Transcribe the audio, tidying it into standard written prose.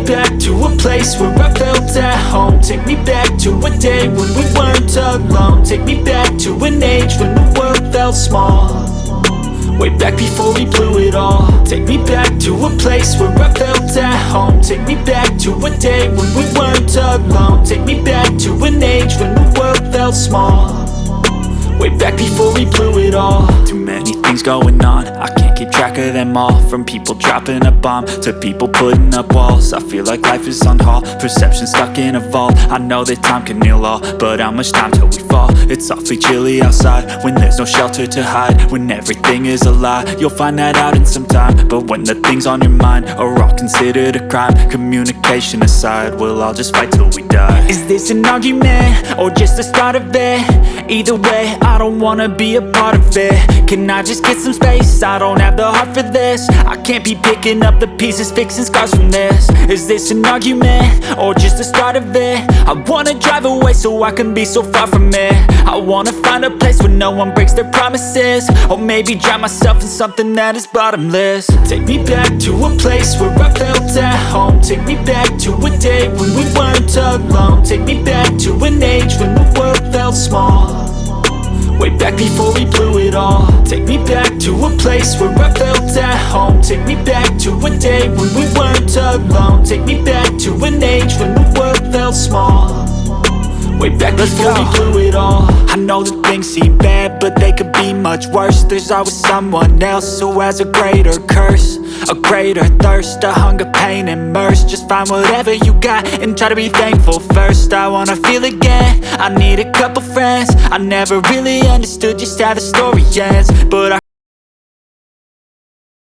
back to a place where I felt at home. Take me back to a day when we weren't alone. Take me back to an age when the world felt small, way back before we blew it all. Take me back to a place where I felt at home. Take me back to a day when we weren't alone. Take me back to an age when the world felt small, way back before we blew it all. Too many things going on, I can't keep track of them all. From people dropping a bomb to people putting up walls. I feel like life is on hold, perception stuck in a vault. I know that time can heal all, but how much time till we fall? It's awfully chilly outside when there's no shelter to hide. When everything is a lie, you'll find that out in some time. But when the things on your mind are all considered a crime, communication aside, we'll all just fight till we die. Is this an argument or just the start of it? Either way, I don't wanna be a part of it. Can I just get some space? I don't have the heart for this. I can't be picking up the pieces, fixing scars from this. Is this an argument or just the start of it? I wanna drive away so I can be so far from it. I wanna find a place where no one breaks their promises, or maybe drown myself in something that is bottomless. Take me back to a place where I felt at home. Take me back to a day when we weren't alone. Take me back to an age when the world felt small, way back before we blew it all. Take me back to a place where I felt at home. Take me back to a day when we weren't alone. Take me back to an age when the world felt small, way back before we blew it all. I know that things seem bad, but they could be much worse. There's always someone else who has a greater curse, a greater thirst, a hunger, pain, and mercy. Just find whatever you got and try to be thankful first. I wanna feel again, I need a couple friends. I never really understood just how the story ends, but I